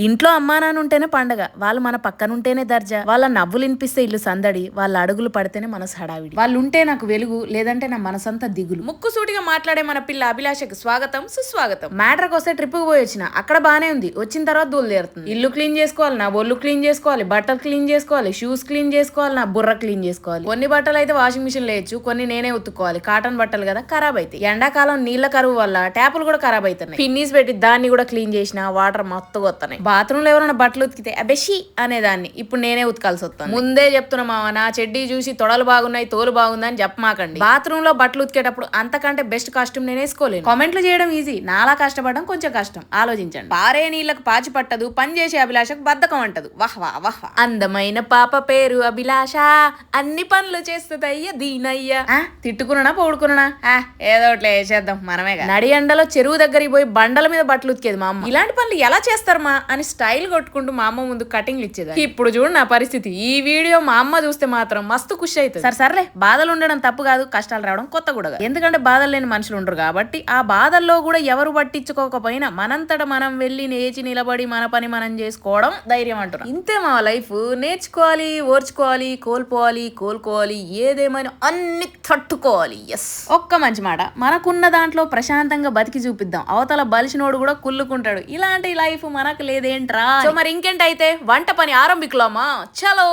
ఇంట్లో అమ్మా నాన్న ఉంటేనే పండగ, వాళ్ళు మన పక్కన ఉంటేనే దర్జా. వాళ్ళ నవ్వులు వినిపిస్తే ఇల్లు సందడి, వాళ్ళ అడుగులు పడితేనే మనసు హడావిడి. వాళ్ళు ఉంటే నాకు వెలుగు, లేదంటే నా మనసంతా దిగులు. ముక్కు సూటిగా మాట్లాడే మన పిల్ల అభిలాషకి స్వాగతం సుస్వాగతం. మ్యాటర్కి వస్తే ట్రిప్ కు పోయి వచ్చిన, అక్కడ బానే ఉంది, వచ్చిన తర్వాత దూలు తీరుతుంది. ఇల్లు క్లీన్ చేసుకోవాలి, నా ఒళ్ళు క్లీన్ చేసుకోవాలి, బట్టలు క్లీన్ చేసుకోవాలి, షూస్ క్లీన్ చేసుకోవాలి, నా బుర్ర క్లీన్ చేసుకోవాలి. కొన్ని బట్టలు అయితే వాషింగ్ మిషన్ లేయచ్చు, కొన్ని నేనే ఉత్తుకోవాలి. కాటన్ బట్టలు కదా ఖరాబ్ అయితే. ఎండాకాలం నీళ్ల కరువు వల్ల ట్యాపులు కూడా ఖరాబ్ అవుతున్నాయి. పిన్నీస్ పెట్టి దాన్ని కూడా క్లీన్ చేసిన వాటర్ మొత్తం వస్తున్నాయి. బాత్రూమ్ లో ఎవరైనా బట్టలు ఉతికితే అబెషి అనేదాన్ని, ఇప్పుడు నేనే ఉతకాల్సి వస్తాను. ముందే చెప్తున్నా మావా, నా చెడ్డీ చూసి తొడలు బాగున్నాయి తోలు బాగుందని చెప్పమాకండి. బాత్రూమ్ లో బట్టలు ఉతికేటప్పుడు అంతకంటే బెస్ట్ కాస్ట్యూమ్ నేను వేసుకోలేను. కామెంట్లు చేయడం ఈజీ, నాలా కష్టపడడం కొంచెం కష్టం. ఆలోచించండి. పారే నీళ్లకు పాచి పట్టదు, పని చేసే అభిలాషకు బద్ధకం అంటదు. వహ్వా వహ్వా. అందమైన పాప పేరు అభిలాష, అన్ని పనులు చేస్తుందయ్య దీనయ్య. తిట్టుకున్నా పౌడుకున్నా ఏదో ఒకటి వేసేద్దాం మనమే. నడి ఎండలో చెరువు దగ్గరికి పోయి బండల మీద బట్టలు ఉతికేది మా అమ్మ. ఇలాంటి పనులు ఎలా చేస్తారు మా అని స్టైల్ కొట్టుకుంటూ మా అమ్మ ముందు కటింగ్లు ఇచ్చేది. ఇప్పుడు చూడు నా పరిస్థితి. ఈ వీడియో మా అమ్మ చూస్తే మాత్రం మస్తు ఖుషి అవుతుంది. సర్లే, బాధలు ఉండడం తప్పు కాదు, కష్టాలు రావడం కొత్త కూడా. ఎందుకంటే బాధలు లేని మనుషులు ఉండరు కాబట్టి. ఆ బాధల్లో కూడా ఎవరు పట్టించుకోకపోయినా మనంతట మనం వెళ్ళి నేచి నిలబడి మన పని మనం చేసుకోవడం ధైర్యం అంటున్నారు. ఇంతే మా లైఫ్. నేర్చుకోవాలి, ఓర్చుకోవాలి, కోల్పోవాలి, కోలుకోవాలి, ఏదేమైనా అన్ని తట్టుకోవాలి. ఎస్, ఒక్క మంచి మాట, మనకున్న దాంట్లో ప్రశాంతంగా బతికి చూపిద్దాం. అవతల బలిసినోడు కూడా కుళ్ళుకుంటాడు. ఇలాంటి లైఫ్ మనకు లేదేంట్రా. సో మరి ఇంకేంటైతే వంట పని ఆరంభికులామా. చలో.